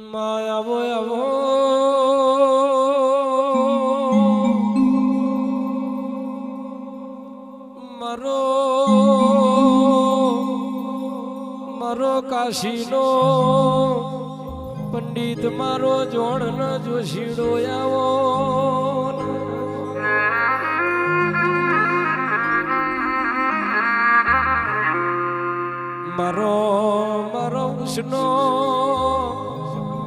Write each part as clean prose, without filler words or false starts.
આવો આવો મારો મારો કાશીનો પંડિત મારો જોણ જોશીડો આવો મારો મારો ઉષ્ણો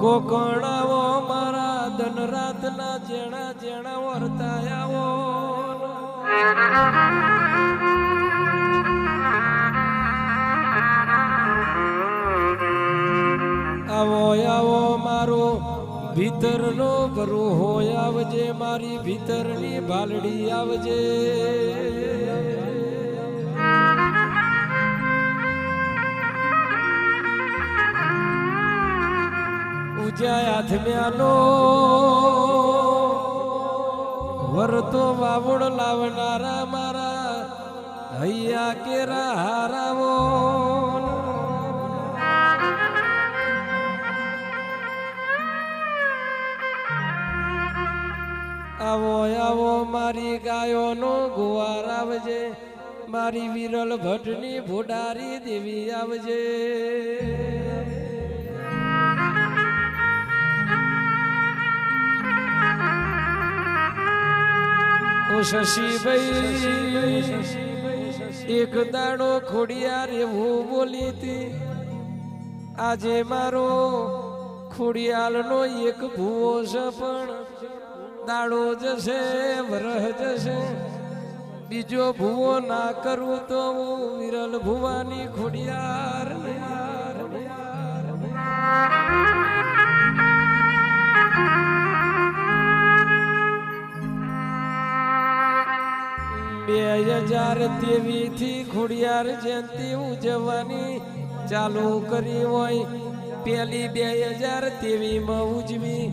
કોકણાવો મારા ધનરાતના જેણા જેણા વર્તાયાવો આવો આવો મારો ભીતરનો ભરો હોય આવજે મારી ભીતરની ભાલડી આવજે ઉજાય આથમ્યાનો વરતો વાવડ લાવનારા મારા હૈયા કેરા હારાવો આવો આવો મારી ગાયોનો ગુવાર આવજે મારી વિરલ ભટ્ટની ભોડારી દેવી આવજે ઓ શશીભાઈ એક દાડો ખોડિયાર એવું બોલી હતી આજે મારો ખોડિયાલનો એક ભૂવો છે પણ દાડો જશે વરહ જશે બીજો ભૂવો ના કરું તો હું વિરલ ભુવાની ખોડિયાર બે 2023 થી ખોડિયાર જયંતિ ઉજવવાની ચાલુ કરી હોય પેલી 2023 માં ઉજવી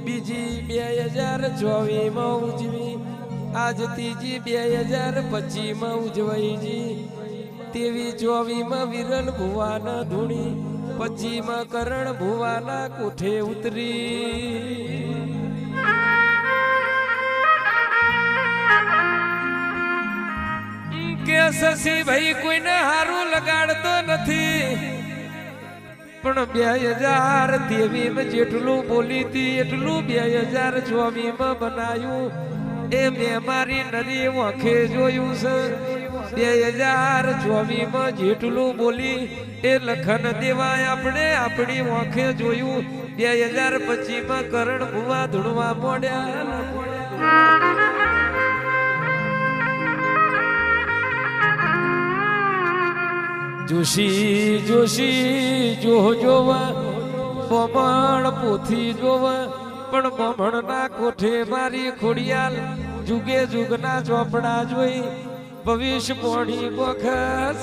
બીજી 2024 માં ઉજવી આજ ત્રીજી 2025 માં ઉજવાઈજી તેવી 24 માં વિરલ ભુવાના ધૂણી 25 માં કરણ ભુવાના કોઠે ઉતરી કે શશી ભાઈ કોઈને હારું લગાડતો નથી પણ 2023 માં જેટલું બોલી હતી એટલું 2024 માં બનાયું એ મેં મારી નરી વખે જોયું છે 2024 માં જેટલું બોલી એ લખન દેવાય આપણે આપણી વખે જોયું 2025 માં કરણ ભુવા ધૂણવા મોડ્યા જોશી જોશી જોવા બમણ પોથી જોવા પણ બમણ ના કોઠે મારી ખોડિયાલ જુગે જુગના ચોપડા જોઈ ભવિષ્ય પોણી વખત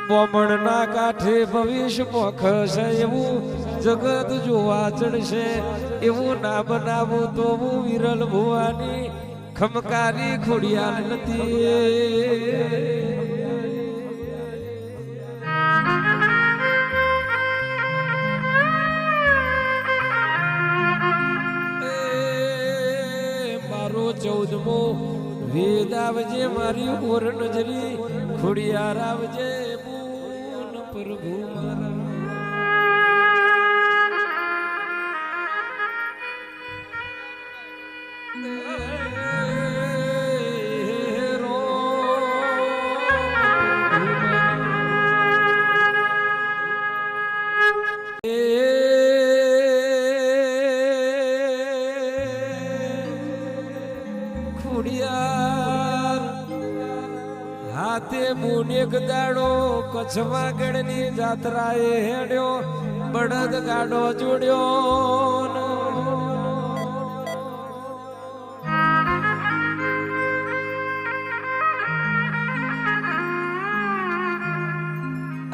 બમણ ના કાંઠે ભવિષ્ય પોખશે એવું જગત જોવા ચડશે એવું ના બનાવું તો હું વિરલ ભુવાની ખમકારી ખોડિયાલ નથી મારો 14મો વેદ આવજે મારી ઓર નજરી ખોડિયાર આવજે પૂન પ્રભુ મારા હાથે મુનેક દાડો કચ્છમાં ગણની જાત્રાએ હેડ્યો બળદ ગાડો જોડ્યો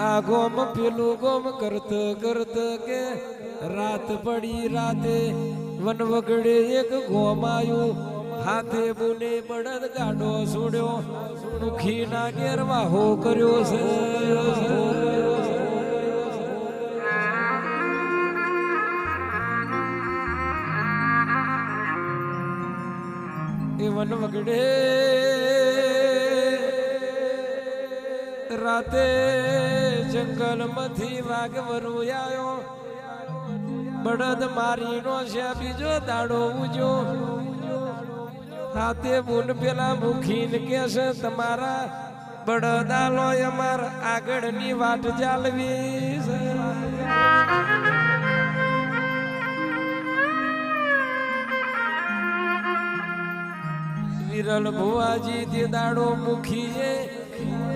આ ગોમ પેલું ગોમ કરત કરત કે રાત પડી રાતે વન વગડે એક ગોમ આવ્યું હાથે બોલે બળદ ગાડો છોડ્યો મુખી ના ગેરવાહો કર્યો છે એ વન વગડે રાતે જંગલ માંથી વાઘ વરુયાયો બળદ મારી નો છે બીજો દાડો ઉજો હાથે બોલ પેલા મુખીને કે છે તમારા બળદાલો અમાર આગળની વાટ ચાલવી છે વિરલ ભુવાજી તે દાડો મુખીએ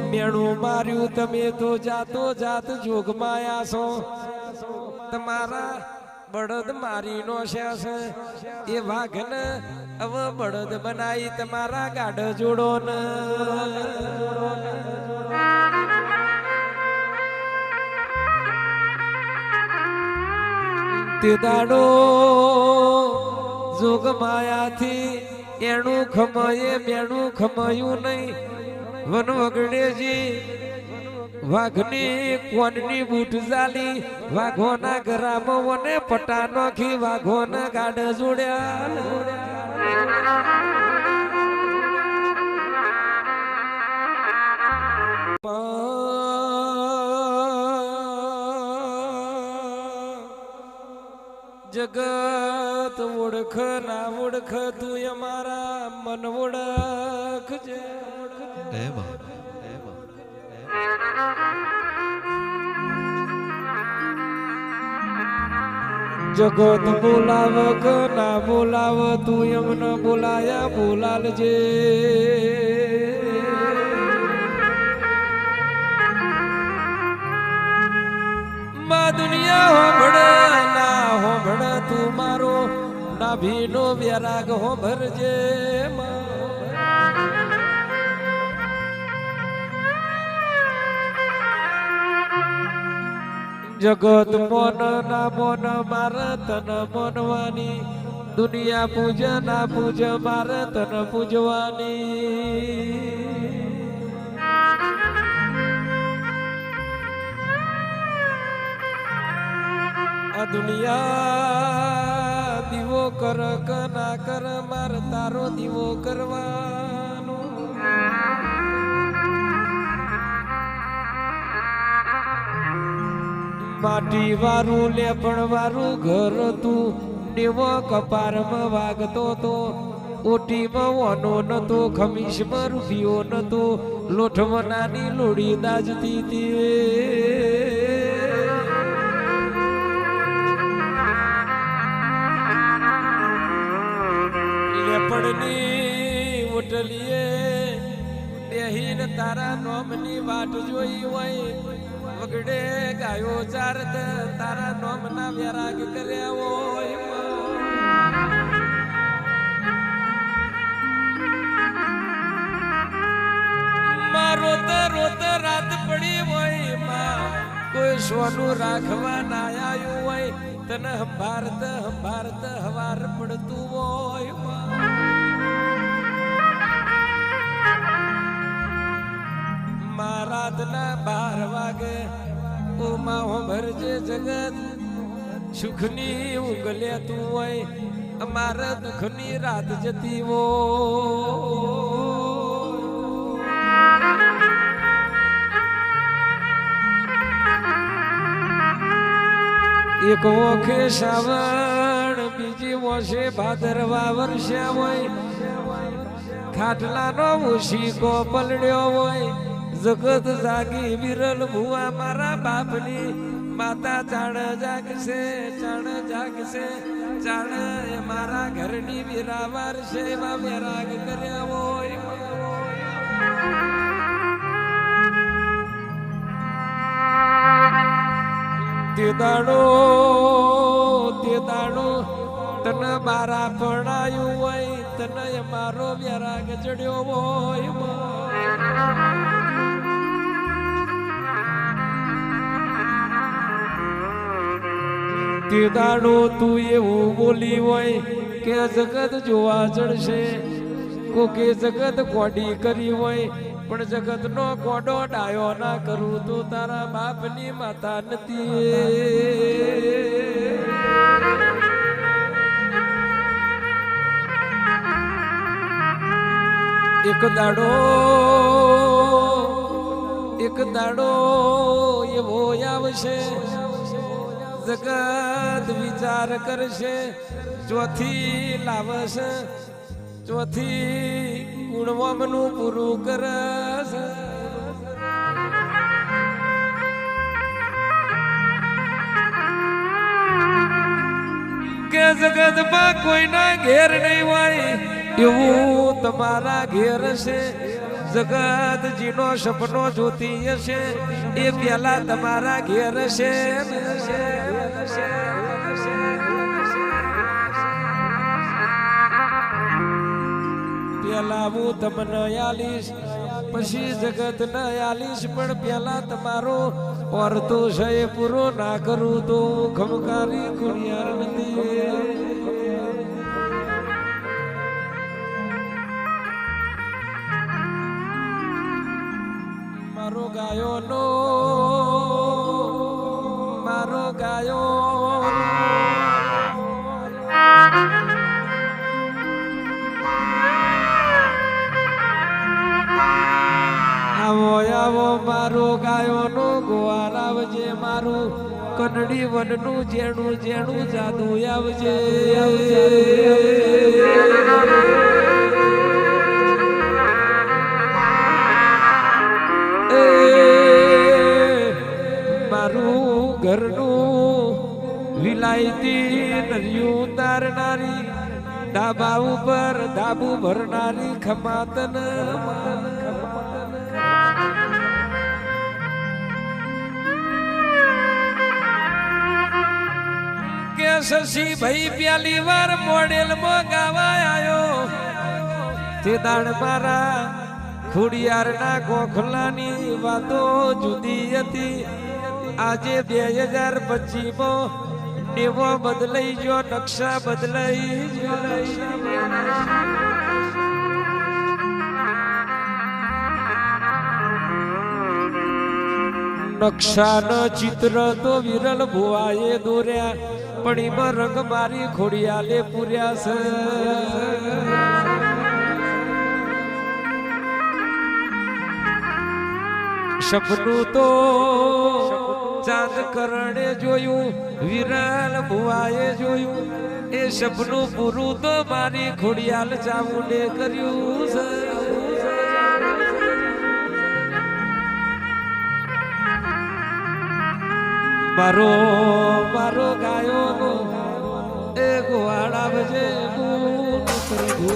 મેણું માર્યું તમે તો જાતો જાત જોગમાયા છો તમારા બળદ મારી નો છે એ વાઘને હવે બળદ બનાવી તમારા ગાઢ જોડો ને તે દાડો જોગમાયાથી એનું ખમયે મેણું ખમયું નહીં વન વગડેજી વાઘની કોનની બૂટ જાલી વાઘોના ગરામાં વને પટા નોખી વાઘોના ગાઢ જોડ્યા જગત ઓળખ ના ઓળખ તું અમારા મન ઓળખજે જગત બોલાવ કે ના બોલાવ તું એમને બોલાયા બોલાલજે માં દુનિયા હોભળ ના હોભળ તું મારો નાભીનો વ્યારાગ હોભરજે જગત મોન ના મોન માર તન મોનવાની દુનિયા પૂજ ના પૂજ માર તન પૂજવાની આ દુનિયા દીવો કર કે ના કર માર તારો દીવો કરવાનો માટી વારું લેપણ વારું ઘર તું દેવો કપારમાં વાગતો તો ઓટીમાં વનો નતો ખમીશમાં રૂપિયો નતો લોઠવનાની લોડી દાજતી લેપણની ઓટલીએ બેહીને તારા નોમની વાટ જોઈ હોય વગડે ગાયો ચારત તારા નોમના વ્યારાગ કર્યા હોય રોત રોત રાત પડી હોય માં કોઈ સોનું રાખવા ના આવ્યું હોય તને હંભારત હંભારત હવાર પડતું હોય રાતના 12 વાગે ઉમા હોભરજે જગત સુખની ઊંઘ લેતું હોય અમારા દુઃખની રાત જતી એક ઓખે શ્રાવણ બીજી ઓછે ભાદરવા વર્ષા હોય ખાટલાનો ઉશીકો પલડ્યો હોય જગત જાગી વિરલ ભુવા મારા બાપની માતા ચાણ જાગશે ચાણ એ મારા ઘરની વિરાવાર છે એવા વેરાગ કર્યા હોય તે દાડો તને મારા પડાયું હોય તને મારો વેરાગ ચડ્યો હોય તે દાડો તું એવું બોલી હોય કે જગત જોવા ચડશે કોકે જગત કોડી કરી હોય પણ જગત નો કોડો ડાયો ના કરું તો તારા બાપની માતા નથી. એક દાડો એવો આવશે જગત વિચાર કરશે ચોથી લાવશે ચોથી ગુણવમનું પૂરું કરશે. કે જગતમાં કોઈના ઘેર નહીં હોય એવું તમારા ઘેર છે. જગત જીનો સપનો જોતી હશે એ પેલા તમારા ઘેર છે. પેલા હું તમને આલીશ પછી જગત ન આલીશ પણ પેલા તમારો ઓરતો છે એ પૂરો ના કરું તો ખમકારી ખુડિયાર નથી. મારો ગાયો આવો મારો ગાયો નો ગોવાર આવજે મારું કનડી વનનું જેણું જેણું જાદુ આવજે. મારું ઘરનું વિલાયતી નરિયું તારનારી ધાબા ઉપર ધાબુ ભરનારી ખમાતન કે શશી ભાઈ પ્યાલી વાર મોડેલ માં ગાવા આવ્યો તે દાણ મારા ખુડિયારના ગોખલાની વાતો જુદી હતી. આજે 2025 નેવો બદલાઈ ગયો નકશા બદલાઈ નકશાનો ચિત્ર તો વિરલ ભુવાએ દોર્યા પણ એમાં રંગ મારી ખોડિયાલે પૂર્યા છે. સપનું તો ચાંદ કરણે જોયું વિરલ ભુવાએ જોયું એ સપનું પૂરું તો મારી ખોડિયાલ ચામુંડે કર્યું છે. મારો ગાયો નો એ ગોવાળા વજે પ્રભુ